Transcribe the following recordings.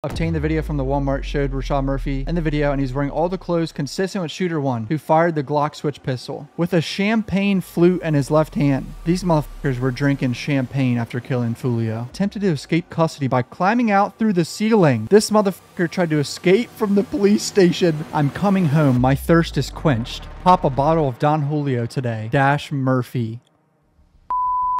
Obtained the video from the Walmart, showed Rashad Murphy in the video, and he's wearing all the clothes consistent with shooter one, who fired the Glock switch pistol with a champagne flute in his left hand. These motherfuckers were drinking champagne after killing Foolio. Attempted to escape custody by climbing out through the ceiling. This motherfucker tried to escape from the police station. I'm coming home. My thirst is quenched. Pop a bottle of Don Julio today. Dash Murphy.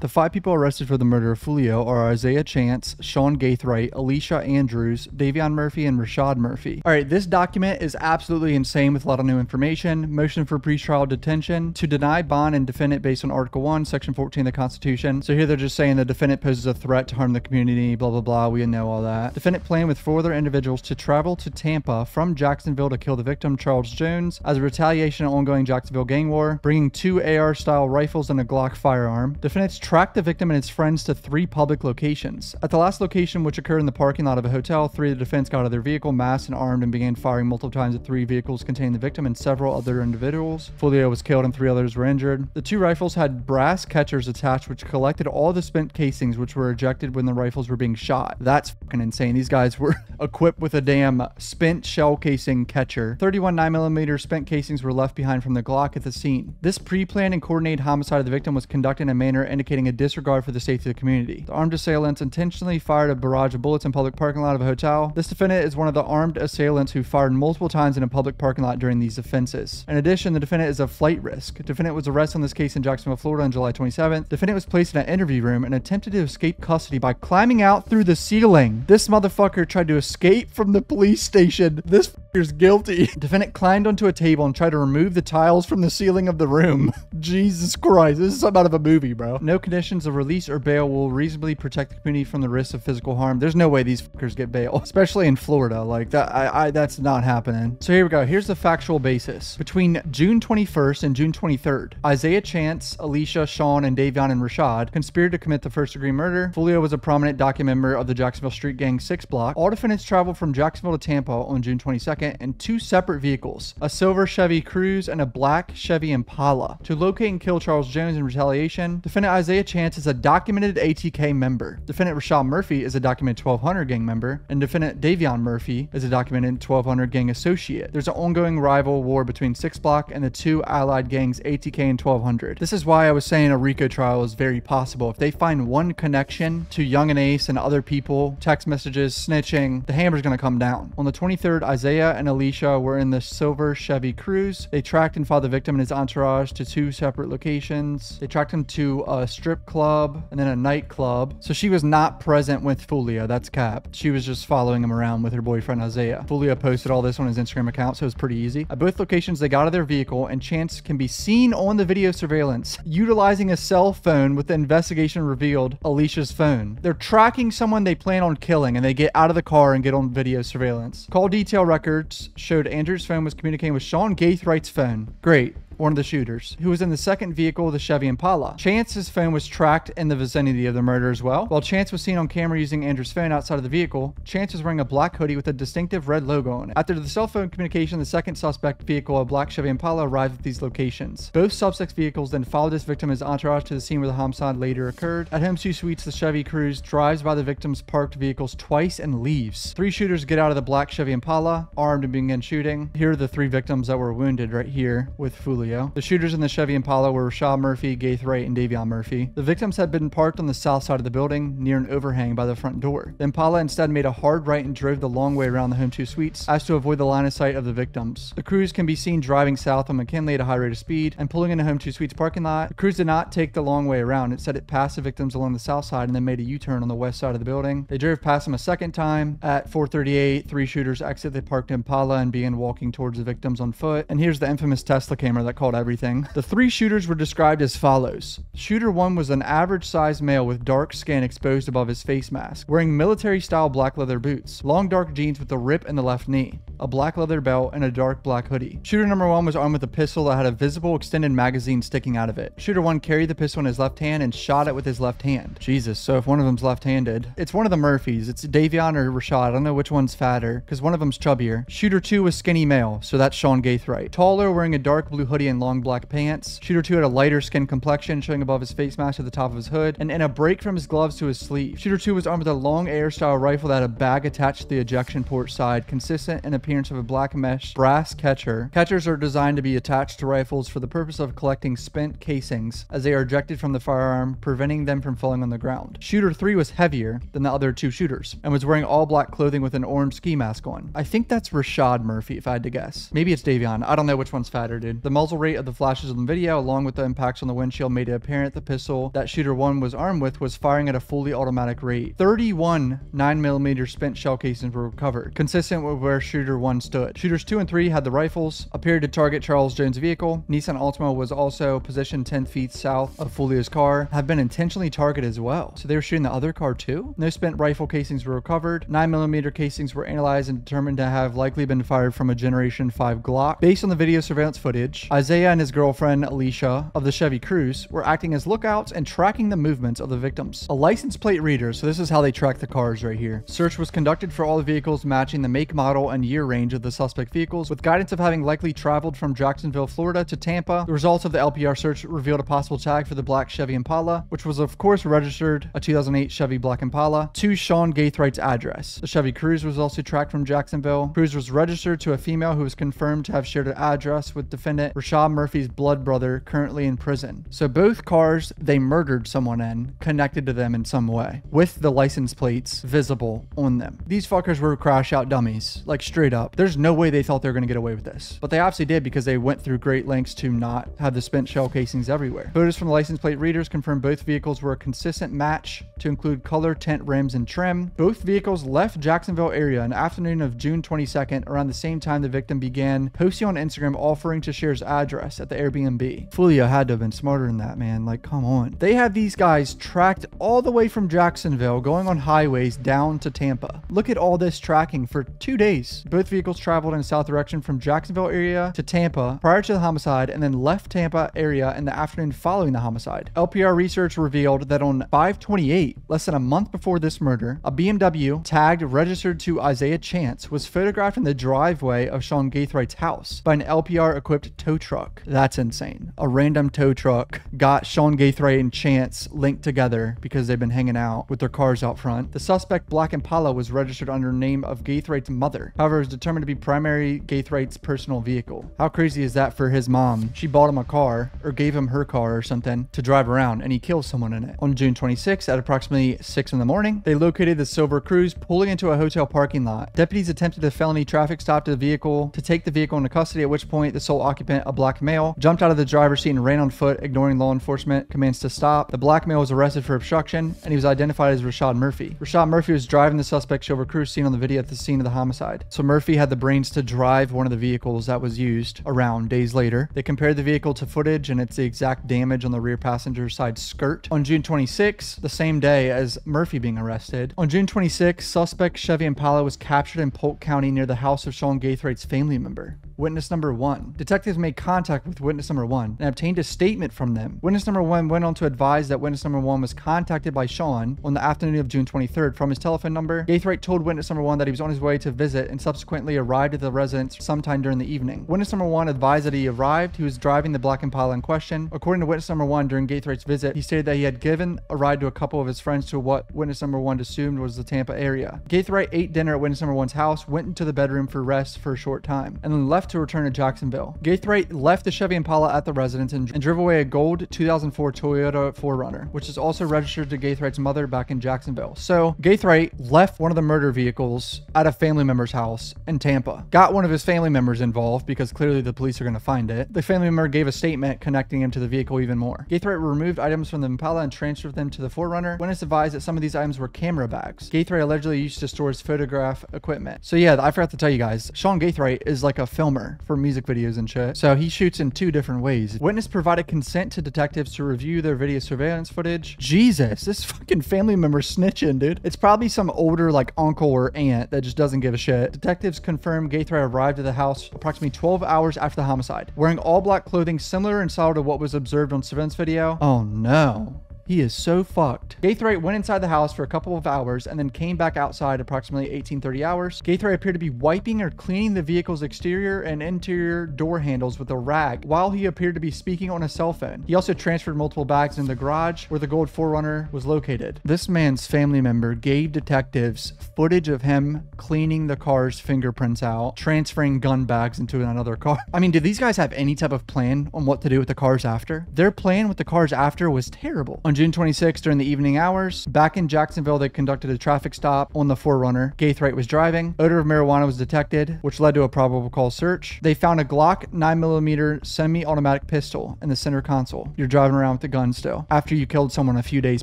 The 5 people arrested for the murder of Foolio are Isaiah Chance, Sean Gaithright, Alicia Andrews, Davion Murphy, and Rashad Murphy. All right, this document is absolutely insane with a lot of new information. Motion for pretrial detention to deny bond and defendant based on Article 1, Section 14 of the Constitution. So here they're just saying the defendant poses a threat to harm the community, blah, blah, blah. We know all that. Defendant planned with 4 other individuals to travel to Tampa from Jacksonville to kill the victim, Charles Jones, as a retaliation of ongoing Jacksonville gang war, bringing 2 AR-style rifles and a Glock firearm. Defendants tracked the victim and his friends to 3 public locations. At the last location, which occurred in the parking lot of a hotel, 3 of the defendants got out of their vehicle, masked and armed, and began firing multiple times at 3 vehicles containing the victim and several other individuals. Foolio was killed and 3 others were injured. The 2 rifles had brass catchers attached, which collected all the spent casings, which were ejected when the rifles were being shot. That's fucking insane. These guys were equipped with a damn spent shell casing catcher. 31 9mm spent casings were left behind from the Glock at the scene. This pre-planned and coordinated homicide of the victim was conducted in a manner indicating a disregard for the safety of the community. The armed assailants intentionally fired a barrage of bullets in public parking lot of a hotel. This defendant is one of the armed assailants who fired multiple times in a public parking lot during these offenses. In addition, the defendant is a flight risk. Defendant was arrested on this case in Jacksonville, Florida on July 27th. Defendant was placed in an interview room and attempted to escape custody by climbing out through the ceiling. This motherfucker tried to escape from the police station. This fucker's guilty. Defendant climbed onto a table and tried to remove the tiles from the ceiling of the room. Jesus Christ, this is something out of a movie, bro. No conditions of release or bail will reasonably protect the community from the risk of physical harm. There's no way these fuckers get bail, especially in Florida. Like that, that's not happening. So here we go. Here's the factual basis. Between June 21st and June 23rd, Isaiah Chance, Alicia, Sean, and Davion and Rashad conspired to commit the first-degree murder. Foolio was a prominent document member of the Jacksonville Street Gang 6 block. All defendants traveled from Jacksonville to Tampa on June 22nd in 2 separate vehicles, a silver Chevy Cruze and a black Chevy Impala, to locate and kill Charles Jones in retaliation. Defendant Isaiah Chance is a documented ATK member. Defendant Rashad Murphy is a documented 1200 gang member, and defendant Davion Murphy is a documented 1200 gang associate. There's an ongoing rival war between 6 block and the 2 allied gangs ATK and 1200. This is why I was saying a RICO trial is very possible. If they find one connection to Young and Ace and other people, text messages, snitching, the hammer's gonna come down. On the 23rd, Isaiah and Alicia were in the silver Chevy Cruze. They tracked and followed the victim and his entourage to 2 separate locations. They tracked him to a strip club and then a nightclub. So she was not present with Foolio. That's cap. She was just following him around with her boyfriend Isaiah. Foolio posted all this on his Instagram account, so it was pretty easy. At both locations, they got out of their vehicle, and Chance can be seen on the video surveillance utilizing a cell phone, with the investigation revealed Alicia's phone. They're tracking someone they plan on killing, and they get out of the car and get on video surveillance. Call detail records showed Andrew's phone was communicating with Sean Gaithright's phone. Great. One of the shooters, who was in the second vehicle, the Chevy Impala. Chance's phone was tracked in the vicinity of the murder as well. While Chance was seen on camera using Andrew's phone outside of the vehicle, Chance was wearing a black hoodie with a distinctive red logo on it. After the cell phone communication, the second suspect vehicle, a black Chevy Impala, arrived at these locations. Both suspects' vehicles then followed this victim and his entourage to the scene where the homicide later occurred. At Home 2 Suites, the Chevy Cruze drives by the victim's parked vehicles twice and leaves. 3 shooters get out of the black Chevy Impala, armed, and begin shooting. Here are the 3 victims that were wounded right here with Foolio. The shooters in the Chevy Impala were Rashad Murphy, Gaithright, and Davion Murphy. The victims had been parked on the south side of the building near an overhang by the front door. The Impala instead made a hard right and drove the long way around the Home 2 Suites as to avoid the line of sight of the victims. The Cruze can be seen driving south on McKinley at a high rate of speed and pulling into Home 2 Suites parking lot. The Cruze did not take the long way around. Instead, it passed the victims along the south side and then made a U-turn on the west side of the building. They drove past them a second time. At 4:38, 3 shooters exit the parked Impala and began walking towards the victims on foot. And here's the infamous Tesla camera that called everything. The 3 shooters were described as follows. Shooter 1 was an average-sized male with dark skin exposed above his face mask, wearing military-style black leather boots, long dark jeans with a rip in the left knee. a black leather belt, and a dark black hoodie. Shooter number 1 was armed with a pistol that had a visible extended magazine sticking out of it. Shooter 1 carried the pistol in his left hand and shot it with his left hand. Jesus, so if one of them's left-handed, it's one of the Murphys. It's Davion or Rashad. I don't know which one's fatter because one of them's chubbier. Shooter 2 was skinny male, so that's Sean Gaithright. Taller, wearing a dark blue hoodie and long black pants. Shooter 2 had a lighter skin complexion, showing above his face mask to the top of his hood, and in a break from his gloves to his sleeve. Shooter 2 was armed with a long air-style rifle that had a bag attached to the ejection port side, consistent in appearance of a black mesh brass catcher. Catchers are designed to be attached to rifles for the purpose of collecting spent casings as they are ejected from the firearm, preventing them from falling on the ground. Shooter 3 was heavier than the other 2 shooters and was wearing all black clothing with an orange ski mask on. I think that's Rashad Murphy if I had to guess. Maybe it's Davion. I don't know which one's fatter, dude. The muzzle rate of the flashes on the video, along with the impacts on the windshield, made it apparent the pistol that Shooter 1 was armed with was firing at a fully automatic rate. 31 9mm spent shell casings were recovered, consistent with where Shooter 1 stood. Shooters 2 and 3 had the rifles, appeared to target Charles Jones' vehicle. Nissan Altima was also positioned 10 feet south of Foolio's car, have been intentionally targeted as well. So they were shooting the other car too? No spent rifle casings were recovered. 9mm casings were analyzed and determined to have likely been fired from a Generation 5 Glock. Based on the video surveillance footage, Isaiah and his girlfriend ALICIA of the Chevy Cruze were acting as lookouts and tracking the movements of the victims. A license plate reader, so this is how they track the cars right here. Search was conducted for all the vehicles matching the make, model, and year range of the suspect vehicles, with guidance of having likely traveled from Jacksonville, Florida to Tampa. The results of the LPR search revealed a possible tag for the black Chevy Impala, which was of course registered a 2008 Chevy Black Impala to Sean Gaithright's address. The Chevy Cruze was also tracked from Jacksonville. Cruze was registered to a female who was confirmed to have shared an address with defendant Rashad Murphy's blood brother, currently in prison. So both cars they murdered someone in connected to them in some way, with the license plates visible on them. These fuckers were crash out dummies, like straight up. There's no way they thought they were going to get away with this, but they obviously did because they went through great lengths to not have the spent shell casings everywhere. Photos from the license plate readers confirmed both vehicles were a consistent match to include color, tint, rims, and trim. Both vehicles left Jacksonville area in the afternoon of June 22nd, around the same time the victim began posting on Instagram offering to share his address at the Airbnb. Foolio had to have been smarter than that, man. Like, come on. They had these guys tracked all the way from Jacksonville, going on highways down to Tampa. Look at all this tracking for 2 days. Both vehicles traveled in a south direction from Jacksonville area to Tampa prior to the homicide, and then left Tampa area in the afternoon following the homicide. LPR research revealed that on 5/28, less than a month before this murder, a BMW tagged registered to Isaiah Chance was photographed in the driveway of Sean Gaithright's house by an LPR equipped tow truck. That's insane. A random tow truck got Sean Gaithright and Chance linked together because they've been hanging out with their cars out front. The suspect Black Impala was registered under the name of Gaithright's mother. However, it was determined to be primary Gaithright's personal vehicle. How crazy is that for his mom? She bought him a car or gave him her car or something to drive around, and he kills someone in it. On June 26th at approximately 6 in the morning, they located the silver Cruze pulling into a hotel parking lot. Deputies attempted a felony traffic stop to the vehicle to take the vehicle into custody, at which point the sole occupant, a black male, jumped out of the driver's seat and ran on foot, ignoring law enforcement commands to stop. The black male was arrested for obstruction, and he was identified as Rashad Murphy. Rashad Murphy was driving the suspect's silver Cruze seen on the video at the scene of the homicide. So Murphy had the brains to drive one of the vehicles that was used around days later. They compared the vehicle to footage, and it's the exact damage on the rear passenger side skirt. On June 26, the same day as Murphy being arrested, on June 26, suspect Chevy Impala was captured in Polk County near the house of Sean Gaithright's family member. Witness number 1. Detectives made contact with witness number 1 and obtained a statement from them. Witness number 1 went on to advise that witness number 1 was contacted by Sean on the afternoon of June 23rd from his telephone number. Gaithright told witness number 1 that he was on his way to visit and subsequently arrived at the residence sometime during the evening. Witness number 1 advised that he arrived. He was driving the Black Impala in question. According to witness number 1, during Gaithright's visit, he stated that he had given a ride to a couple of his friends to what witness number 1 assumed was the Tampa area. Gaithright ate dinner at witness number 1's house, went into the bedroom for rest for a short time, and then left to return to Jacksonville. Gaithright left the Chevy Impala at the residence and drove away a gold 2004 Toyota 4Runner, which is also registered to Gaithright's mother back in Jacksonville. So Gaithright left one of the murder vehicles at a family member's house in Tampa. Got one of his family members involved because clearly the police are going to find it. The family member gave a statement connecting him to the vehicle even more. Gaithright removed items from the Impala and transferred them to the 4Runner. Witness advised that some of these items were camera bags Gaithright allegedly used to store his photograph equipment. So yeah, I forgot to tell you guys, Sean Gaithright is like a filmer. filmer for music videos and shit. So he shoots in 2 different ways. Witness provided consent to detectives to review their video surveillance footage. Jesus, this fucking family member snitching, dude. It's probably some older like uncle or aunt that just doesn't give a shit. Detectives confirmed Gaithry arrived at the house approximately 12 hours after the homicide, wearing all black clothing similar in style to what was observed on surveillance video. Oh no. He is so fucked. Gaithry went inside the house for a couple of hours and then came back outside approximately 1830 hours. Gaithry appeared to be wiping or cleaning the vehicle's exterior and interior door handles with a rag while he appeared to be speaking on a cell phone. He also transferred multiple bags in the garage where the gold 4Runner was located. This man's family member gave detectives footage of him cleaning the car's fingerprints out, transferring gun bags into another car. I mean, did these guys have any type of plan on what to do with the cars after? Their plan with the cars after was terrible. On June 26, during the evening hours, back in Jacksonville, they conducted a traffic stop on the 4Runner. Gaithry was driving. Odor of marijuana was detected, which led to a probable cause search. They found a Glock 9mm semi-automatic pistol in the center console. You're driving around with the gun still after you killed someone a few days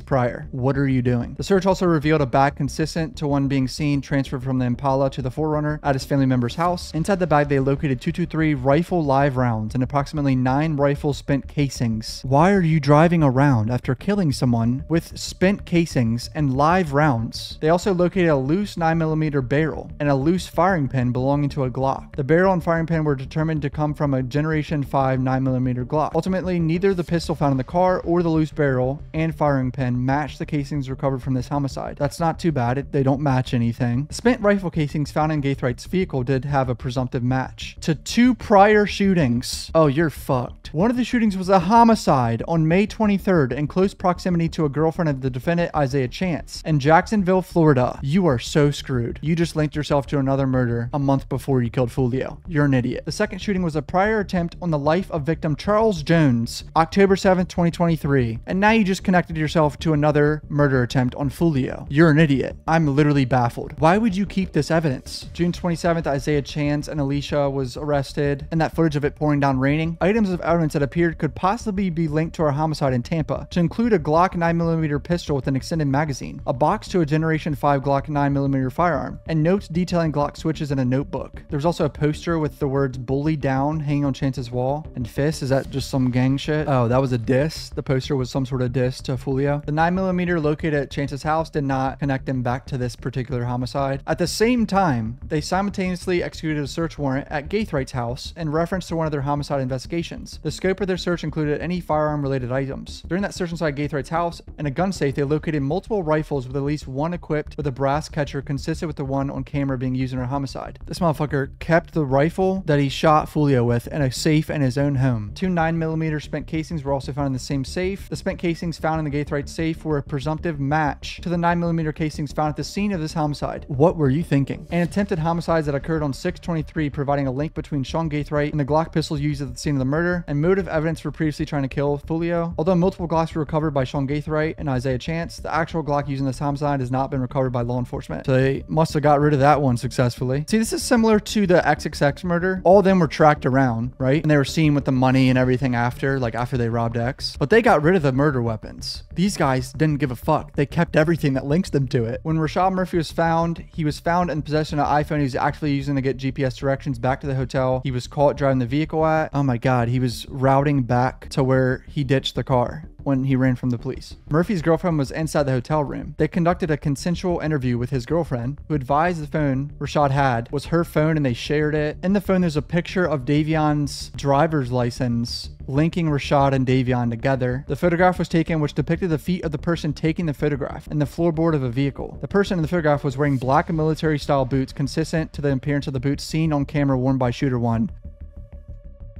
prior. What are you doing? The search also revealed a bag consistent to one being seen transferred from the Impala to the 4Runner at his family member's house. Inside the bag, they located 223 rifle live rounds and approximately 9 rifle spent casings. Why are you driving around after killing someone with spent casings and live rounds? They also located a loose 9mm barrel and a loose firing pin belonging to a Glock. The barrel and firing pin were determined to come from a Generation 5 9mm Glock. Ultimately, neither the pistol found in the car or the loose barrel and firing pin matched the casings recovered from this homicide. That's not too bad. They don't match anything. The spent rifle casings found in Gaithry's vehicle did have a presumptive match to 2 prior shootings. Oh, you're fucked. One of the shootings was a homicide on May 23rd in close proximity to a girlfriend of the defendant, Isaiah Chance, in Jacksonville, Florida. You are so screwed. You just linked yourself to another murder a month before you killed Foolio. You're an idiot. The second shooting was a prior attempt on the life of victim Charles Jones, October 7th, 2023. And now you just connected yourself to another murder attempt on Foolio. You're an idiot. I'm literally baffled. Why would you keep this evidence? June 27th, Isaiah Chance and ALICIA was arrested, and that footage of it pouring down raining. Items of evidence that appeared could possibly be linked to our homicide in Tampa, to include a Glock 9mm pistol with an extended magazine, a box to a Generation 5 Glock 9mm firearm, and notes detailing Glock switches in a notebook. There was also a poster with the words "bully down" hanging on Chance's wall, and fist. Is that just some gang shit? Oh, that was a diss. The poster was some sort of diss to Foolio. The 9mm located at Chance's house did not connect him back to this particular homicide. At the same time, they simultaneously executed a search warrant at Gaithry's house in reference to one of their homicide investigations. The scope of their search included any firearm related items. During that search inside Gaithry's house, in a gun safe, they located multiple rifles with at least one equipped with a brass catcher consistent with the one on camera being used in our homicide. This motherfucker kept the rifle that he shot Foolio with in a safe in his own home. 2 9mm spent casings were also found in the same safe. The spent casings found in the Gaithry safe were a presumptive match to the 9mm casings found at the scene of this homicide. What were you thinking? An attempted homicides that occurred on 6/23, providing a link between Sean Gaithry and the Glock pistol used at the scene of the murder, and motive evidence for previously trying to kill Foolio. Although multiple Glocks were recovered by Sean Gaithry and Isaiah Chance, the actual Glock used in this homicide has not been recovered by law enforcement. So they must have got rid of that one successfully. See, this is similar to the XXX murder. All of them were tracked around, right? And they were seen with the money and everything after, like after they robbed X. But they got rid of the murder weapons. These guys didn't give a fuck. They kept everything that links them to it. When Rashad Murphy was found, he was found in possession of an iPhone he was actively using to get GPS directions back to the hotel he was caught driving the vehicle at. Oh my God, he was routing back to where he ditched the car when he ran from the police. Murphy's girlfriend was inside the hotel room. They conducted a consensual interview with his girlfriend, who advised the phone Rashad had was her phone and they shared it. In the phone, there's a picture of Davion's driver's license linking Rashad and Davion together. The photograph was taken, which depicted the feet of the person taking the photograph and the floorboard of a vehicle. The person in the photograph was wearing black military style boots consistent to the appearance of the boots seen on camera worn by Shooter 1.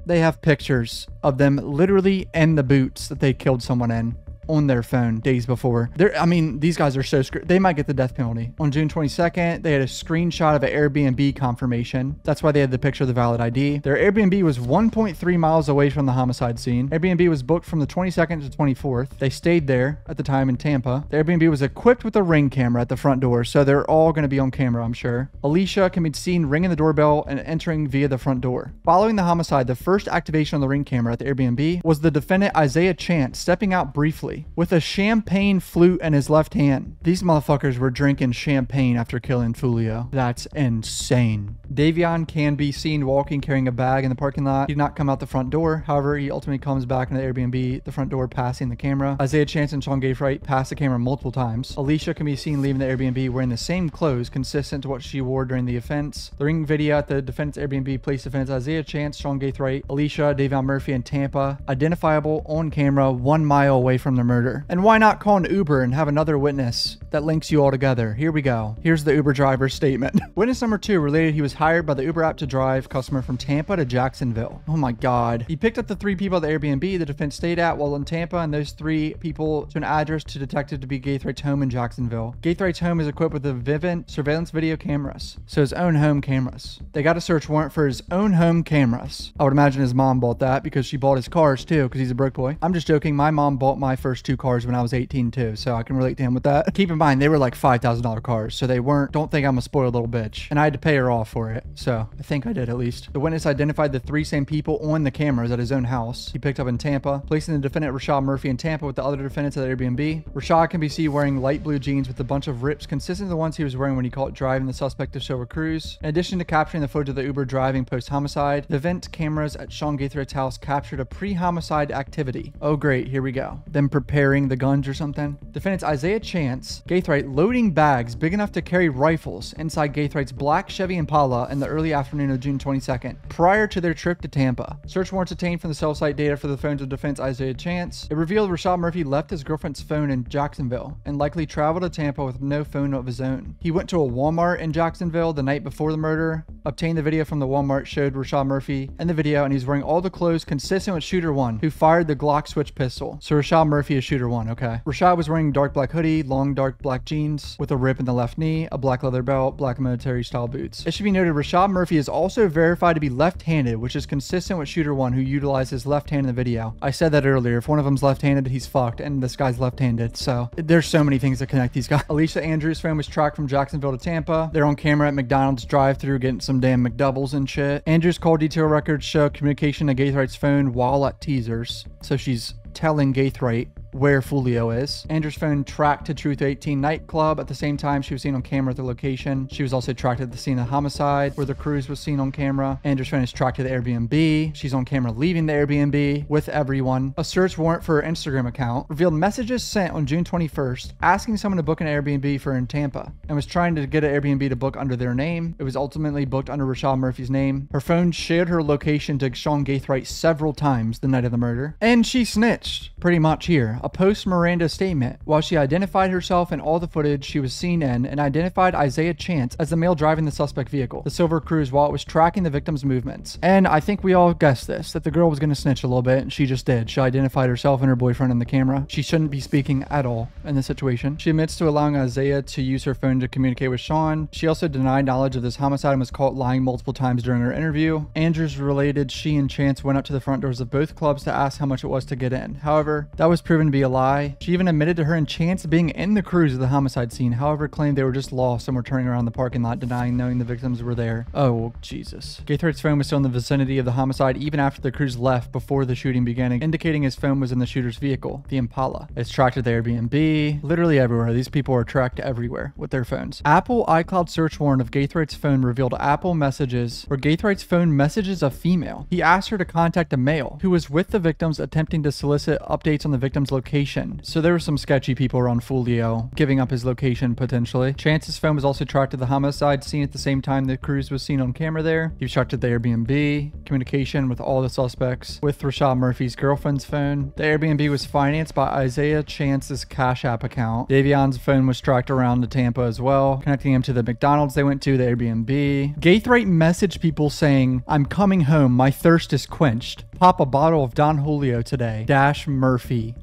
They have pictures of them literally in the boots that they killed someone in on their phone days before. I mean, these guys are so screwed. They might get the death penalty. On June 22nd, they had a screenshot of an Airbnb confirmation. That's why they had the picture of the valid ID. Their Airbnb was 1.3 miles away from the homicide scene. Airbnb was booked from the 22nd to 24th. They stayed there at the time in Tampa. The Airbnb was equipped with a Ring camera at the front door, so they're all going to be on camera, I'm sure. ALICIA can be seen ringing the doorbell and entering via the front door. Following the homicide, the first activation on the Ring camera at the Airbnb was the defendant Isaiah Chance stepping out briefly. Seriously. With a champagne flute in his left hand. These motherfuckers were drinking champagne after killing Foolio. That's insane. Davion can be seen walking carrying a bag in the parking lot. He did not come out the front door. However, he ultimately comes back into the Airbnb, the front door passing the camera. Isaiah Chance and Sean Gaithright passed the camera multiple times. ALICIA can be seen leaving the Airbnb wearing the same clothes consistent to what she wore during the offense. The ring video at the defendant's Airbnb placed defendants Isaiah Chance, Sean Gaithright, ALICIA, Davion Murphy, and Tampa identifiable on camera 1 mile away from the murder. And why not call an Uber and have another witness that links you all together? Here we go. Here's the Uber driver's statement. Witness number 2 related he was hired by the Uber app to drive customer from Tampa to Jacksonville. Oh my God. He picked up the 3 people at the Airbnb the defense stayed at while in Tampa, and those 3 people to an address to detected to be Gaithright's home in Jacksonville. Gaithright's home is equipped with the Vivint surveillance video cameras, so his own home cameras. They got a search warrant for his own home cameras. I would imagine his mom bought that because she bought his cars too, because he's a broke boy. I'm just joking. My mom bought my first 2 cars when I was 18 too, so I can relate to him with that. Keep in mind, they were like $5,000 cars, so they weren't, don't think I'm a spoiled little bitch. And I had to pay her off for it, so I think I did at least. The witness identified the 3 same people on the cameras at his own house he picked up in Tampa, placing the defendant Rashad Murphy in Tampa with the other defendants at the Airbnb. Rashad can be seen wearing light blue jeans with a bunch of rips consistent with the ones he was wearing when he caught driving the suspect to Silver Cruz. In addition to capturing the footage of the Uber driving post-homicide, the Vivint cameras at Sean Gaithright's house captured a pre-homicide activity. Oh great, here we go. Them preparing the guns or something. Defendants Isaiah Chance, Gaithright loading bags big enough to carry rifles inside Gaithright's black Chevy Impala in the early afternoon of June 22nd, prior to their trip to Tampa. Search warrants obtained from the cell site data for the phones of defense Isaiah Chance. It revealed Rashad Murphy left his girlfriend's phone in Jacksonville and likely traveled to Tampa with no phone of his own. He went to a Walmart in Jacksonville the night before the murder, obtained the video from the Walmart, showed Rashad Murphy in the video, and he's wearing all the clothes consistent with shooter 1, who fired the Glock switch pistol. So Rashad Murphy is shooter 1, okay. Rashad was wearing dark black hoodie, long dark black jeans with a rip in the left knee, a black leather belt, black military style boots. It should be noted Rashad Murphy is also verified to be left-handed, which is consistent with shooter 1, who utilized his left hand in the video. I said that earlier. If one of them's left-handed, he's fucked, and this guy's left-handed. So there's so many things that connect these guys. Alicia Andrews' phone was tracked from Jacksonville to Tampa. They're on camera at McDonald's drive-thru getting some damn McDoubles and shit. Andrews' call detail records show communication to Gaithright's phone while at teasers. So she's telling Gaithright where Foolio is. Andrew's phone tracked to Truth 18 nightclub. At the same time, she was seen on camera at the location. She was also tracked at the scene of the homicide where the cruise was seen on camera. Andrew's phone is tracked to the Airbnb. She's on camera leaving the Airbnb with everyone. A search warrant for her Instagram account revealed messages sent on June 21st asking someone to book an Airbnb for her in Tampa, and was trying to get an Airbnb to book under their name. It was ultimately booked under Rashad Murphy's name. Her phone shared her location to Sean Gaithright several times the night of the murder, and she snitched pretty much here. A post-Miranda statement. While she identified herself in all the footage she was seen in and identified Isaiah Chance as the male driving the suspect vehicle, the Silver Cruz, while it was tracking the victim's movements. And I think we all guessed this, that the girl was going to snitch a little bit, and she just did. She identified herself and her boyfriend in the camera. She shouldn't be speaking at all in this situation. She admits to allowing Isaiah to use her phone to communicate with Sean. She also denied knowledge of this homicide and was caught lying multiple times during her interview. Andrews related she and Chance went up to the front doors of both clubs to ask how much it was to get in. However, that was proven to be a lie. She even admitted to her and Chance being in the cruise of the homicide scene, however claimed they were just lost and were turning around the parking lot, denying knowing the victims were there. Oh, Jesus. Gaithright's phone was still in the vicinity of the homicide even after the cruise left before the shooting began, indicating his phone was in the shooter's vehicle, the Impala. It's tracked at the Airbnb, literally everywhere. These people are tracked everywhere with their phones. Apple iCloud search warrant of Gaithright's phone revealed Apple messages where Gaithright's phone messages a female. He asked her to contact a male who was with the victims, attempting to solicit updates on the victim's location. So there were some sketchy people around Foolio giving up his location potentially. Chance's phone was also tracked to the homicide scene at the same time the cruise was seen on camera there. He was tracked at the Airbnb. Communication with all the suspects with Rashad Murphy's girlfriend's phone. The Airbnb was financed by Isaiah Chance's Cash App account. Davion's phone was tracked around to Tampa as well, connecting him to the McDonald's they went to, the Airbnb. Gaithright messaged people saying, "I'm coming home, my thirst is quenched. Pop a bottle of Don Julio today. Dash Murphy."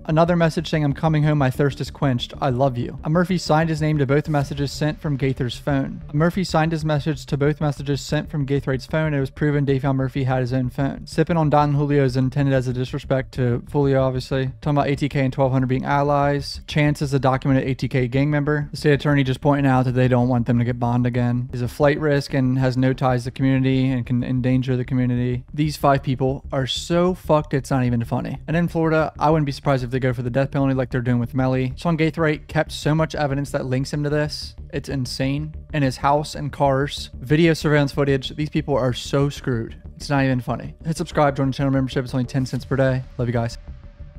Another message saying, "I'm coming home, my thirst is quenched. I love you." A Murphy signed his name to both messages sent from Gaither's phone. A Murphy signed his message to both messages sent from Gaithright's phone. It was proven Davion Murphy had his own phone. Sipping on Don Julio is intended as a disrespect to Foolio, obviously. Talking about ATK and 1200 being allies. Chance is a documented ATK gang member. The state attorney just pointing out that they don't want them to get bond again. He's a flight risk and has no ties to the community and can endanger the community. These 5 people are so fucked it's not even funny. And in Florida, I wouldn't be surprised if they go for the death penalty like they're doing with Melly. Sean Gaithright kept so much evidence that links him to this. It's insane. In his house and cars, video surveillance footage. These people are so screwed. It's not even funny. Hit subscribe, join the channel membership. It's only 10 cents per day. Love you guys.